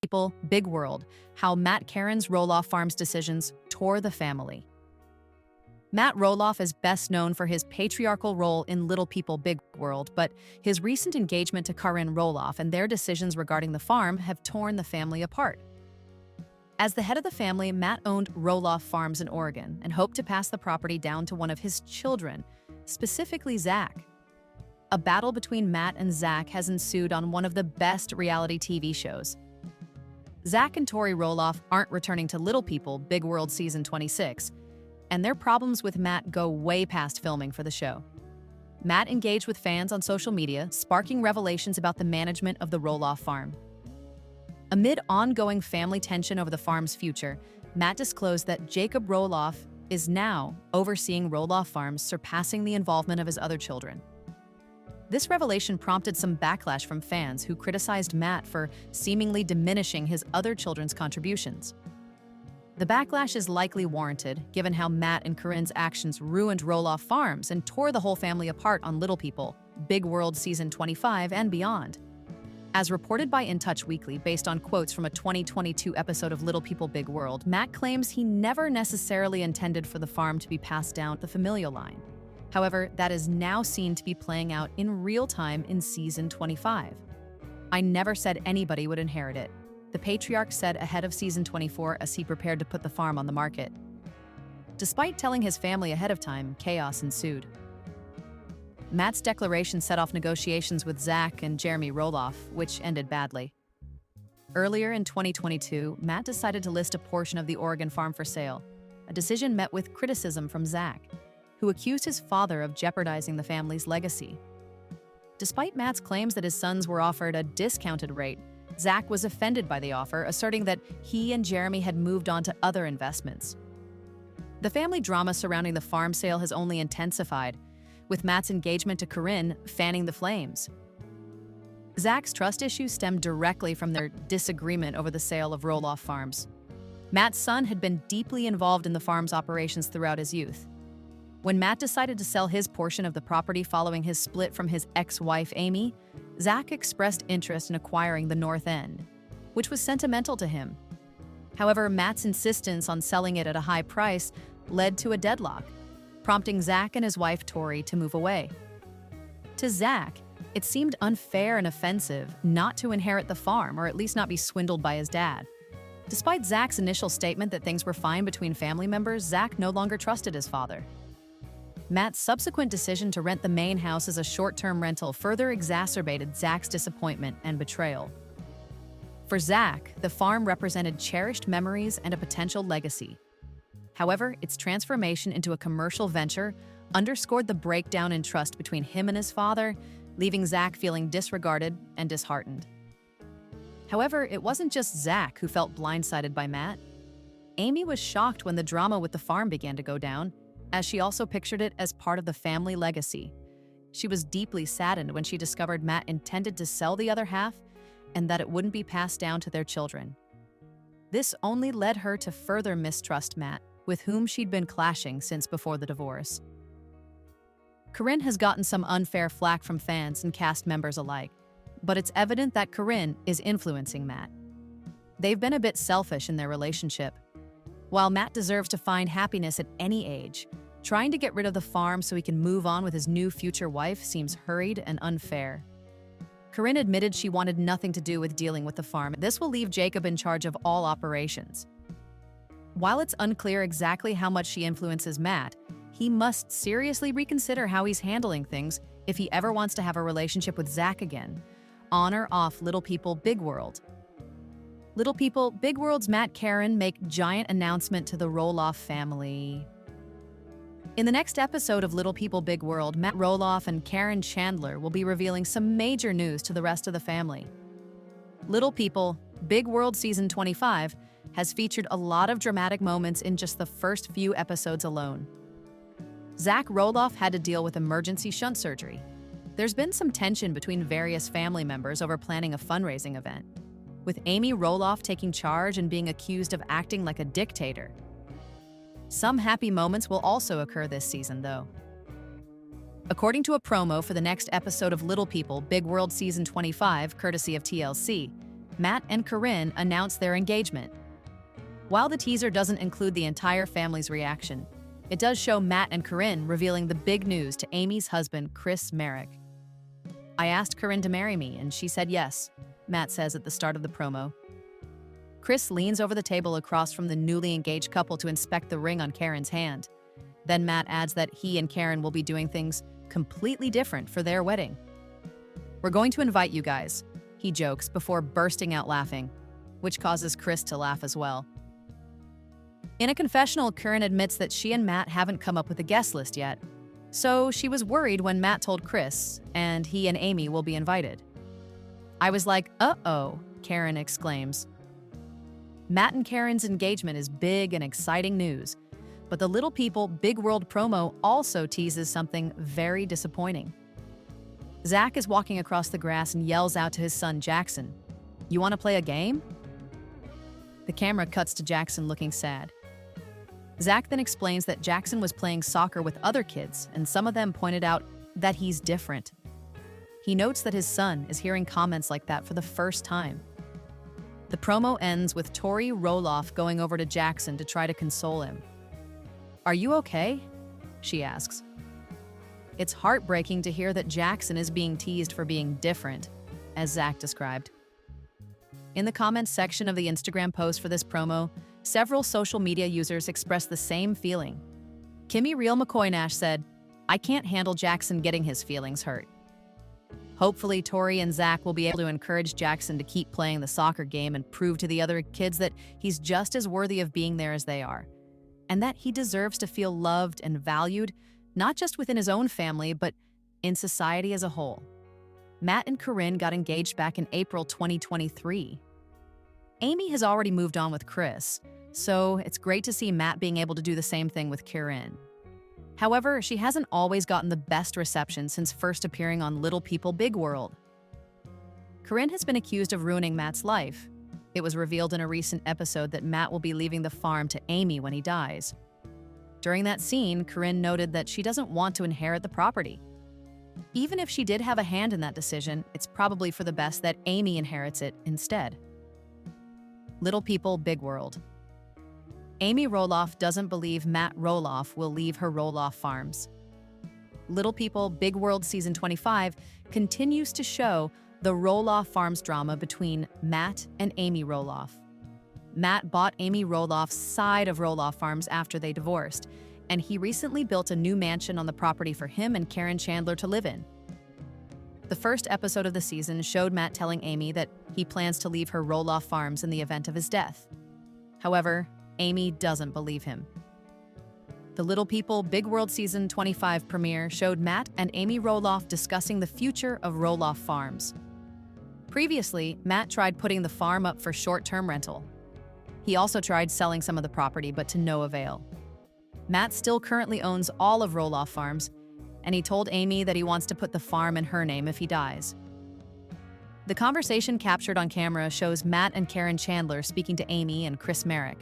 People, Big World, how Matt Caryn's Roloff Farms decisions tore the family. Matt Roloff is best known for his patriarchal role in Little People, Big World, but his recent engagement to Caryn Roloff and their decisions regarding the farm have torn the family apart. As the head of the family, Matt owned Roloff Farms in Oregon and hoped to pass the property down to one of his children, specifically Zach. A battle between Matt and Zach has ensued on one of the best reality TV shows. Zach and Tori Roloff aren't returning to Little People, Big World Season 26, and their problems with Matt go way past filming for the show. Matt engaged with fans on social media, sparking revelations about the management of the Roloff farm. Amid ongoing family tension over the farm's future, Matt disclosed that Jacob Roloff is now overseeing Roloff Farms, surpassing the involvement of his other children. This revelation prompted some backlash from fans who criticized Matt for seemingly diminishing his other children's contributions. The backlash is likely warranted, given how Matt and Caryn's actions ruined Roloff Farms and tore the whole family apart on Little People, Big World Season 25 and beyond. As reported by In Touch Weekly, based on quotes from a 2022 episode of Little People, Big World, Matt claims he never necessarily intended for the farm to be passed down the familial line. However, that is now seen to be playing out in real time in Season 25. "I never said anybody would inherit it," the patriarch said ahead of Season 24 as he prepared to put the farm on the market. Despite telling his family ahead of time, chaos ensued. Matt's declaration set off negotiations with Zach and Jeremy Roloff, which ended badly. Earlier in 2022, Matt decided to list a portion of the Oregon farm for sale, a decision met with criticism from Zach, who accused his father of jeopardizing the family's legacy. Despite Matt's claims that his sons were offered a discounted rate, Zach was offended by the offer, asserting that he and Jeremy had moved on to other investments. The family drama surrounding the farm sale has only intensified, with Matt's engagement to Caryn fanning the flames. Zach's trust issues stemmed directly from their disagreement over the sale of Roloff Farms. Matt's son had been deeply involved in the farm's operations throughout his youth. When Matt decided to sell his portion of the property following his split from his ex-wife Amy, Zach expressed interest in acquiring the north end, which was sentimental to him. However, Matt's insistence on selling it at a high price led to a deadlock, prompting Zach and his wife Tori to move away. To Zach, it seemed unfair and offensive not to inherit the farm, or at least not be swindled by his dad. Despite Zach's initial statement that things were fine between family members, Zach no longer trusted his father. Matt's subsequent decision to rent the main house as a short-term rental further exacerbated Zach's disappointment and betrayal. For Zach, the farm represented cherished memories and a potential legacy. However, its transformation into a commercial venture underscored the breakdown in trust between him and his father, leaving Zach feeling disregarded and disheartened. However, it wasn't just Zach who felt blindsided by Matt. Amy was shocked when the drama with the farm began to go down, as she also pictured it as part of the family legacy. She was deeply saddened when she discovered Matt intended to sell the other half and that it wouldn't be passed down to their children. This only led her to further mistrust Matt, with whom she'd been clashing since before the divorce. Caryn has gotten some unfair flack from fans and cast members alike, but it's evident that Caryn is influencing Matt. They've been a bit selfish in their relationship. While Matt deserves to find happiness at any age, trying to get rid of the farm so he can move on with his new future wife seems hurried and unfair. Caryn admitted she wanted nothing to do with dealing with the farm. This will leave Jacob in charge of all operations. While it's unclear exactly how much she influences Matt, he must seriously reconsider how he's handling things if he ever wants to have a relationship with Zach again, on or off Little People, Big World. Little People, Big World's Matt Caryn make giant announcement to the Roloff family. In the next episode of Little People, Big World, Matt Roloff and Caryn Chandler will be revealing some major news to the rest of the family. Little People, Big World Season 25 has featured a lot of dramatic moments in just the first few episodes alone. Zach Roloff had to deal with emergency shunt surgery. There's been some tension between various family members over planning a fundraising event, with Amy Roloff taking charge and being accused of acting like a dictator. Some happy moments will also occur this season, though. According to a promo for the next episode of Little People, Big World Season 25, courtesy of TLC, Matt and Caryn announce their engagement. While the teaser doesn't include the entire family's reaction, it does show Matt and Caryn revealing the big news to Amy's husband, Chris Merrick. "I asked Caryn to marry me, and she said yes," Matt says at the start of the promo. Chris leans over the table across from the newly engaged couple to inspect the ring on Caryn's hand. Then Matt adds that he and Caryn will be doing things completely different for their wedding. "We're going to invite you guys," he jokes before bursting out laughing, which causes Chris to laugh as well. In a confessional, Caryn admits that she and Matt haven't come up with a guest list yet, so she was worried when Matt told Chris, and he and Amy will be invited. "I was like, uh-oh," Caryn exclaims. Matt and Caryn's engagement is big and exciting news, but the Little People Big World promo also teases something very disappointing. Zach is walking across the grass and yells out to his son Jackson, "You want to play a game?" The camera cuts to Jackson looking sad. Zach then explains that Jackson was playing soccer with other kids, and some of them pointed out that he's different. He notes that his son is hearing comments like that for the first time. The promo ends with Tori Roloff going over to Jackson to try to console him. "Are you okay?" she asks. It's heartbreaking to hear that Jackson is being teased for being different, as Zach described. In the comments section of the Instagram post for this promo, several social media users expressed the same feeling. Kimmy Real McCoy-Nash said, "I can't handle Jackson getting his feelings hurt." Hopefully, Tori and Zach will be able to encourage Jackson to keep playing the soccer game and prove to the other kids that he's just as worthy of being there as they are, and that he deserves to feel loved and valued, not just within his own family, but in society as a whole. Matt and Caryn got engaged back in April 2023. Amy has already moved on with Chris, so it's great to see Matt being able to do the same thing with Caryn. However, she hasn't always gotten the best reception since first appearing on Little People Big World. Caryn has been accused of ruining Matt's life. It was revealed in a recent episode that Matt will be leaving the farm to Amy when he dies. During that scene, Caryn noted that she doesn't want to inherit the property. Even if she did have a hand in that decision, it's probably for the best that Amy inherits it instead. Little People Big World. Amy Roloff doesn't believe Matt Roloff will leave her Roloff Farms. Little People Big World Season 25 continues to show the Roloff Farms drama between Matt and Amy Roloff. Matt bought Amy Roloff's side of Roloff Farms after they divorced, and he recently built a new mansion on the property for him and Caryn Chandler to live in. The first episode of the season showed Matt telling Amy that he plans to leave her Roloff Farms in the event of his death. However, Amy doesn't believe him. The Little People Big World Season 25 premiere showed Matt and Amy Roloff discussing the future of Roloff Farms. Previously, Matt tried putting the farm up for short-term rental. He also tried selling some of the property, but to no avail. Matt still currently owns all of Roloff Farms, and he told Amy that he wants to put the farm in her name if he dies. The conversation captured on camera shows Matt and Caryn Chandler speaking to Amy and Chris Merrick.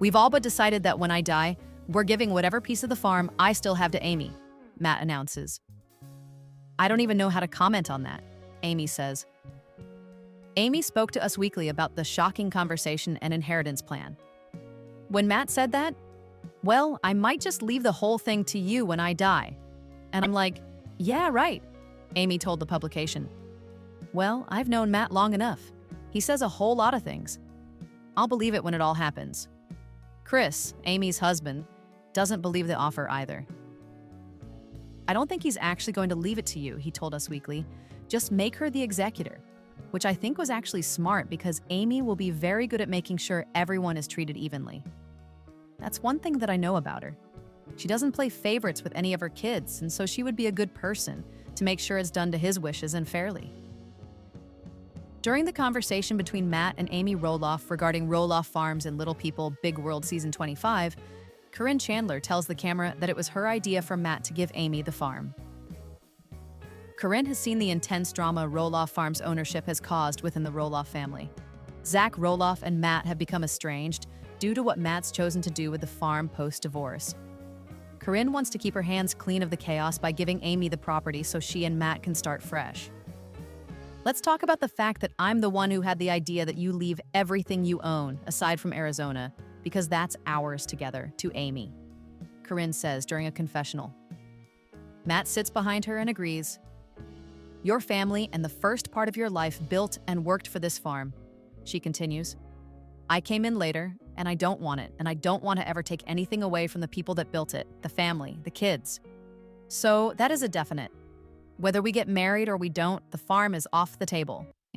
"We've all but decided that when I die, we're giving whatever piece of the farm I still have to Amy," Matt announces. "I don't even know how to comment on that," Amy says. Amy spoke to Us Weekly about the shocking conversation and inheritance plan. When Matt said that, "Well, I might just leave the whole thing to you when I die." And I'm like, "Yeah, right," Amy told the publication. "Well, I've known Matt long enough. He says a whole lot of things. I'll believe it when it all happens." Chris, Amy's husband, doesn't believe the offer either. "I don't think he's actually going to leave it to you," he told Us Weekly. "Just make her the executor," which I think was actually smart because Amy will be very good at making sure everyone is treated evenly. That's one thing that I know about her. She doesn't play favorites with any of her kids, and so she would be a good person to make sure it's done to his wishes and fairly. During the conversation between Matt and Amy Roloff regarding Roloff Farms and Little People Big World Season 25, Caryn Chandler tells the camera that it was her idea for Matt to give Amy the farm. Caryn has seen the intense drama Roloff Farms ownership has caused within the Roloff family. Zach Roloff and Matt have become estranged due to what Matt's chosen to do with the farm post-divorce. Caryn wants to keep her hands clean of the chaos by giving Amy the property so she and Matt can start fresh. Let's talk about the fact that I'm the one who had the idea that you leave everything you own, aside from Arizona, because that's ours together, to Amy," Caryn says during a confessional. Matt sits behind her and agrees. "Your family and the first part of your life built and worked for this farm," she continues. "I came in later, and I don't want it, and I don't want to ever take anything away from the people that built it, the family, the kids. So that is a definite. Whether we get married or we don't, the farm is off the table."